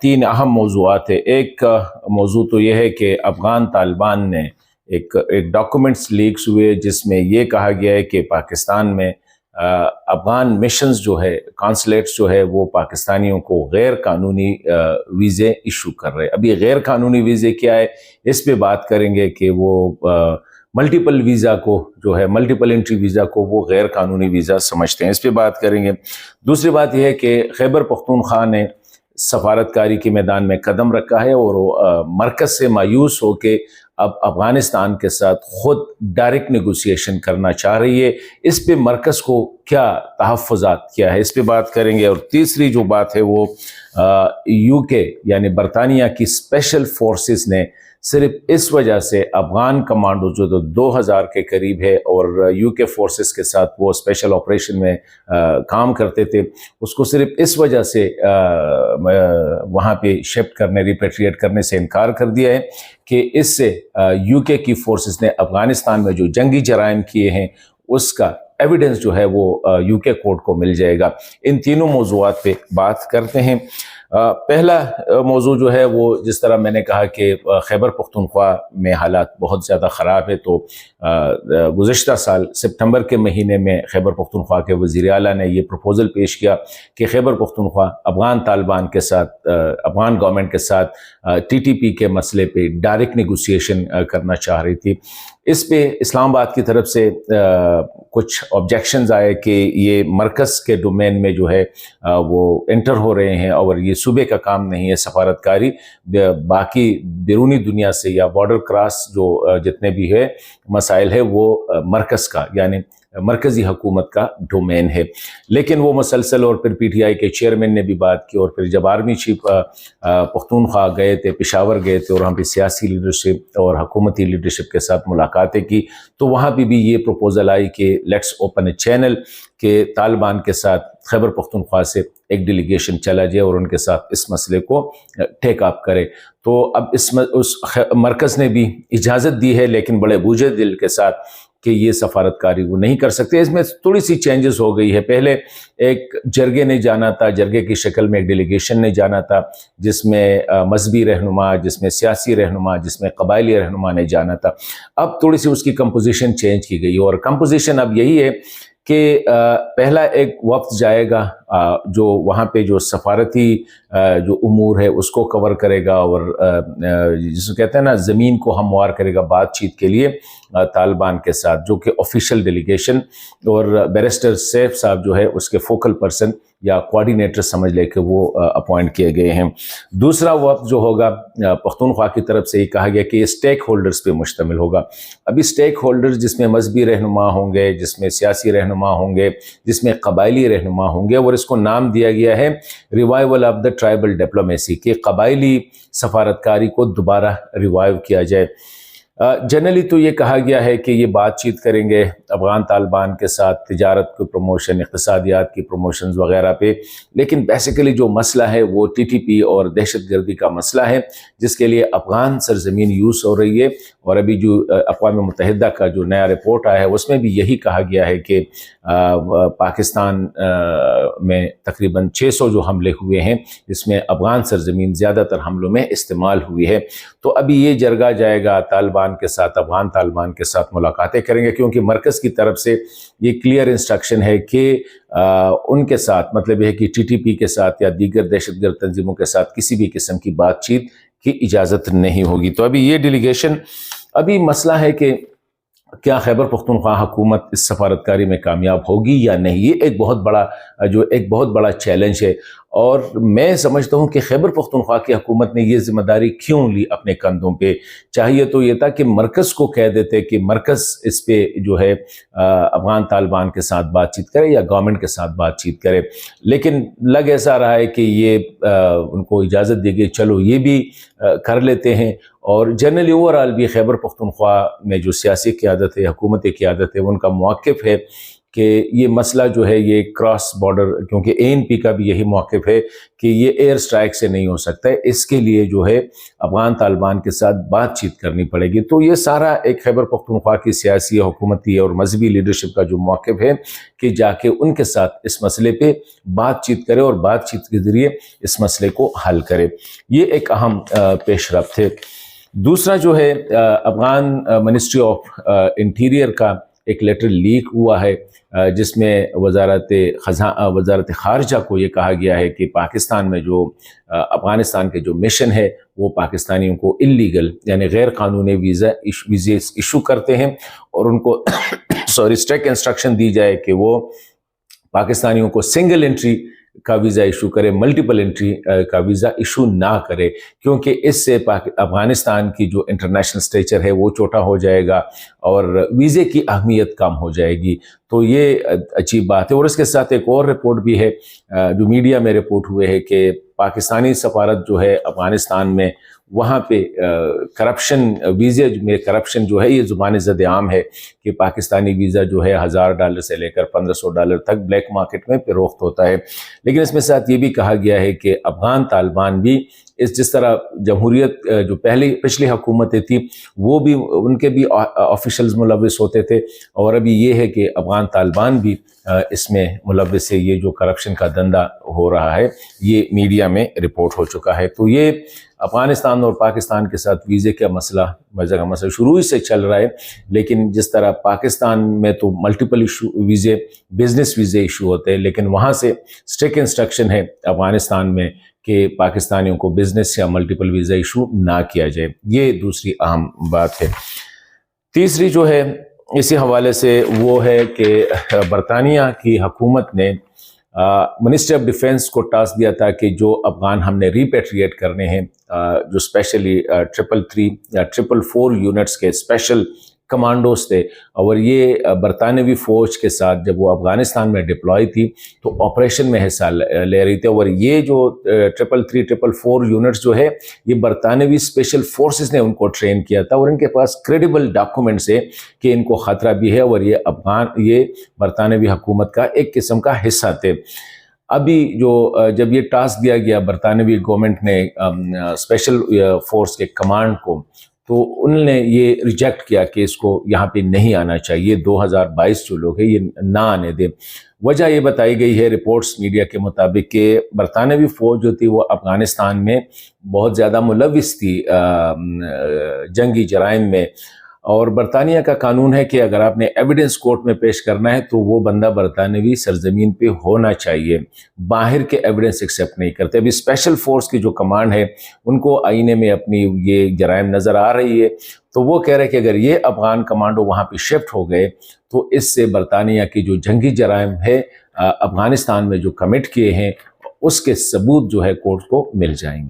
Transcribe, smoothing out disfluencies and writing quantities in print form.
تین اہم موضوعات ہیں۔ ایک موضوع تو یہ ہے کہ افغان طالبان نے ایک ڈاکومنٹس لیکس ہوئے جس میں یہ کہا گیا ہے کہ پاکستان میں افغان مشنز جو ہے، کانسلیٹس جو ہے، وہ پاکستانیوں کو غیر قانونی ویزے ایشو کر رہے ہیں۔ ابھی غیر قانونی ویزے کیا ہے اس پہ بات کریں گے کہ وہ ملٹیپل ویزا کو جو ہے، ملٹیپل انٹری ویزا کو وہ غیر قانونی ویزا سمجھتے ہیں، اس پہ بات کریں گے۔ دوسری بات یہ ہے کہ خیبر پختونخوا نے سفارتکاری کے میدان میں قدم رکھا ہے اور وہ مرکز سے مایوس ہو کے اب افغانستان کے ساتھ خود ڈائریکٹ نیگوسیشن کرنا چاہ رہی ہے۔ اس پہ مرکز کو کیا تحفظات کیا ہے اس پہ بات کریں گے۔ اور تیسری جو بات ہے وہ یو کے یعنی برطانیہ کی اسپیشل فورسز نے صرف اس وجہ سے افغان کمانڈو جو 2000 کے قریب ہے اور یو کے فورسز کے ساتھ وہ اسپیشل آپریشن میں کام کرتے تھے، اس کو صرف اس وجہ سے وہاں پہ شفٹ کرنے، ریپیٹریٹ کرنے سے انکار کر دیا ہے کہ اس سے یو کے کی فورسز نے افغانستان میں جو جنگی جرائم کیے ہیں اس کا ایویڈنس جو ہے وہ یو کے کورٹ کو مل جائے گا۔ ان تینوں موضوعات پہ بات کرتے ہیں۔ پہلا موضوع جو ہے وہ جس طرح میں نے کہا کہ خیبر پختونخوا میں حالات بہت زیادہ خراب ہے، تو گزشتہ سال سپتمبر کے مہینے میں خیبر پختونخوا کے وزیر اعلیٰ نے یہ پروپوزل پیش کیا کہ خیبر پختونخوا افغان طالبان کے ساتھ، افغان گورنمنٹ کے ساتھ ٹی ٹی پی کے مسئلے پہ ڈائریکٹ نیگوسیشن کرنا چاہ رہی تھی۔ اس پہ اسلام آباد کی طرف سے کچھ آبجیکشنز آئے کہ یہ مرکز کے ڈومین میں جو ہے وہ انٹر ہو رہے ہیں اور یہ صوبے کا کام نہیں ہے سفارتکاری، باقی بیرونی دنیا سے یا بارڈر کراس جو جتنے بھی ہے مسائل ہے وہ مرکز کا یعنی مرکزی حکومت کا ڈومین ہے۔ لیکن وہ مسلسل، اور پھر پی ٹی آئی کے چیئرمین نے بھی بات کی، اور پھر جب آرمی چیف پختونخوا گئے تھے، پشاور گئے تھے اور وہاں پہ سیاسی لیڈرشپ اور حکومتی لیڈرشپ کے ساتھ ملاقاتیں کی، تو وہاں پہ بھی یہ پروپوزل آئی کہ لیٹس اوپن اے چینل کہ طالبان کے ساتھ خیبر پختونخوا سے ایک ڈیلیگیشن چلا جائے اور ان کے ساتھ اس مسئلے کو ٹیک اپ کرے۔ تو اب اس مرکز نے بھی اجازت دی ہے، لیکن بڑے بوجھے دل کے ساتھ کہ یہ سفارتکاری وہ نہیں کر سکتے۔ اس میں تھوڑی سی چینجز ہو گئی ہے۔ پہلے ایک جرگے نے جانا تھا، جرگے کی شکل میں ایک ڈیلیگیشن نے جانا تھا جس میں مذہبی رہنما، جس میں سیاسی رہنما، جس میں قبائلی رہنما نے جانا تھا۔ اب تھوڑی سی اس کی کمپوزیشن چینج کی گئی، اور کمپوزیشن اب یہی ہے کہ پہلا ایک وفد جائے گا جو وہاں پہ جو سفارتی جو امور ہے اس کو کور کرے گا، اور جس کو کہتے ہیں نا زمین کو ہموار کرے گا بات چیت کے لیے طالبان کے ساتھ، جو کہ آفیشیل ڈیلیگیشن، اور بیرسٹر سیف صاحب جو ہے اس کے فوکل پرسن یا کوارڈینیٹر سمجھ لے کہ وہ اپوائنٹ کیے گئے ہیں۔ دوسرا وفد جو ہوگا پختونخوا کی طرف سے یہ کہا گیا کہ یہ اسٹیک ہولڈرز پہ مشتمل ہوگا۔ ابھی اسٹیک ہولڈرز جس میں مذہبی رہنما ہوں گے، جس میں سیاسی رہنما ہوں گے، جس میں قبائلی رہنما ہوں گے، اور اس کو نام دیا گیا ہے revival of the tribal diplomacy, کہ قبائلی سفارتکاری کو دوبارہ ریوائیو کیا جائے۔ جنرلی تو یہ کہا گیا ہے کہ یہ بات چیت کریں گے افغان طالبان کے ساتھ تجارت کی پروموشن، اقتصادیات کی پروموشنز وغیرہ پہ، لیکن بیسیکلی جو مسئلہ ہے وہ ٹی ٹی پی اور دہشت گردی کا مسئلہ ہے جس کے لیے افغان سرزمین یوز ہو رہی ہے۔ اور ابھی جو اقوام متحدہ کا جو نیا رپورٹ آیا ہے اس میں بھی یہی کہا گیا ہے کہ پاکستان میں تقریباً 600 جو حملے ہوئے ہیں اس میں افغان سرزمین زیادہ تر حملوں میں استعمال ہوئی ہے۔ تو ابھی یہ جرگہ جائے گا طالبان کے ساتھ، افغان طالبان کے ساتھ ملاقاتیں کریں گے، کیونکہ مرکز کی طرف سے یہ کلیئر انسٹرکشن ہے کہ ان کے ساتھ، مطلب یہ ہے کہ ٹی ٹی پی کے ساتھ یا دیگر دہشت گرد تنظیموں کے ساتھ کسی بھی قسم کی بات چیت کی اجازت نہیں ہوگی۔ تو ابھی یہ ڈیلیگیشن، ابھی مسئلہ ہے کہ کیا خیبر پختونخوا حکومت اس سفارتکاری میں کامیاب ہوگی یا نہیں، یہ ایک بہت بڑا چیلنج ہے۔ اور میں سمجھتا ہوں کہ خیبر پختونخوا کی حکومت نے یہ ذمہ داری کیوں لی اپنے کندھوں پہ؟ چاہیے تو یہ تھا کہ مرکز کو کہہ دیتے کہ مرکز اس پہ جو ہے افغان طالبان کے ساتھ بات چیت کرے یا گورنمنٹ کے ساتھ بات چیت کرے، لیکن لگ ایسا رہا ہے کہ یہ ان کو اجازت دی گئی، چلو یہ بھی کر لیتے ہیں۔ اور جنرلی اوورآل بھی خیبر پختونخوا میں جو سیاسی قیادت ہے، حکومتی قیادت ہے، ان کا موقف ہے کہ یہ مسئلہ جو ہے یہ کراس بارڈر، کیونکہ ANP کا بھی یہی موقف ہے کہ یہ ایئر سٹرائک سے نہیں ہو سکتا ہے، اس کے لیے جو ہے افغان طالبان کے ساتھ بات چیت کرنی پڑے گی۔ تو یہ سارا ایک خیبر پختونخوا کی سیاسی، حکومتی اور مذہبی لیڈرشپ کا جو موقف ہے کہ جا کے ان کے ساتھ اس مسئلے پہ بات چیت کرے اور بات چیت کے ذریعے اس مسئلے کو حل کرے، یہ ایک اہم پیش رفت ہے۔ دوسرا جو ہے افغان منسٹری آف انٹیریئر کا ایک لیٹر لیک ہوا ہے، جس میں وزارت خارجہ کو یہ کہا گیا ہے کہ پاکستان میں جو افغانستان کے جو مشن ہے وہ پاکستانیوں کو اللیگل یعنی غیر قانونی ویزے ایشو کرتے ہیں، اور ان کو اسٹرکٹ انسٹرکشن دی جائے کہ وہ پاکستانیوں کو سنگل انٹری کا ویزا ایشو کرے، ملٹیپل انٹری کا ویزا ایشو نہ کرے، کیونکہ اس سے افغانستان کی جو انٹرنیشنل اسٹیچر ہے وہ چھوٹا ہو جائے گا اور ویزے کی اہمیت کم ہو جائے گی۔ تو یہ عجیب بات ہے۔ اور اس کے ساتھ ایک اور رپورٹ بھی ہے جو میڈیا میں رپورٹ ہوئے ہے کہ پاکستانی سفارت جو ہے افغانستان میں، وہاں پہ کرپشن، ویزے میں کرپشن جو ہے یہ زبان زد عام ہے کہ پاکستانی ویزا جو ہے $1000 سے لے کر $1500 تک بلیک مارکیٹ میں فروخت ہوتا ہے۔ لیکن اس میں ساتھ یہ بھی کہا گیا ہے کہ افغان طالبان بھی جس طرح جمہوریت جو پچھلی حکومتیں تھیں وہ بھی ان کے بھی آفیشلز ملوث ہوتے تھے، اور ابھی یہ ہے کہ افغان طالبان بھی اس میں ملوث ہے۔ یہ جو کرپشن کا دھندا ہو رہا ہے یہ میڈیا میں رپورٹ ہو چکا ہے۔ تو یہ افغانستان اور پاکستان کے ساتھ ویزے کا مسئلہ شروع ہی سے چل رہا ہے، لیکن جس طرح پاکستان میں تو ملٹیپل ویزے، بزنس ویزے ایشو ہوتے ہیں، لیکن وہاں سے اسٹرکٹ انسٹرکشن ہے افغانستان میں کہ پاکستانیوں کو بزنس یا ملٹیپل ویزا ایشو نہ کیا جائے۔ یہ دوسری اہم بات ہے۔ تیسری جو ہے اسی حوالے سے وہ ہے کہ برطانیہ کی حکومت نے منسٹری آف ڈیفینس کو ٹاسک دیا تھا کہ جو افغان ہم نے ریپیٹریٹ کرنے ہیں، جو اسپیشلی 333 یا 444 یونٹس کے اسپیشل کمانڈوز تھے، اور یہ برطانوی فوج کے ساتھ جب وہ افغانستان میں ڈپلائی تھی تو آپریشن میں حصہ لے رہی تھی، اور یہ جو 333 444 یونٹس جو ہے یہ برطانوی اسپیشل فورسز نے ان کو ٹرین کیا تھا، اور ان کے پاس کریڈیبل ڈاکومنٹس ہے کہ ان کو خطرہ بھی ہے، اور یہ برطانوی حکومت کا ایک قسم کا حصہ تھے۔ ابھی جب یہ ٹاسک دیا گیا برطانوی گورنمنٹ نے اسپیشل فورس کے کمانڈ کو، تو انہوں نے یہ ریجیکٹ کیا کہ اس کو یہاں پہ نہیں آنا چاہیے، 2022 جو لوگ ہیں یہ نہ آنے دیں۔ وجہ یہ بتائی گئی ہے رپورٹس میڈیا کے مطابق کہ برطانوی فوج جو تھی وہ افغانستان میں بہت زیادہ ملوث تھی جنگی جرائم میں، اور برطانیہ کا قانون ہے کہ اگر آپ نے ایویڈنس کورٹ میں پیش کرنا ہے تو وہ بندہ برطانوی سرزمین پہ ہونا چاہیے، باہر کے ایویڈنس ایکسیپٹ نہیں کرتے۔ ابھی اسپیشل فورس کی جو کمانڈ ہے ان کو آئینے میں اپنی یہ جرائم نظر آ رہی ہے، تو وہ کہہ رہے کہ اگر یہ افغان کمانڈو وہاں پہ شفٹ ہو گئے تو اس سے برطانیہ کی جو جنگی جرائم ہے افغانستان میں جو کمٹ کیے ہیں اس کے ثبوت جو ہے کورٹ کو مل جائیں گے۔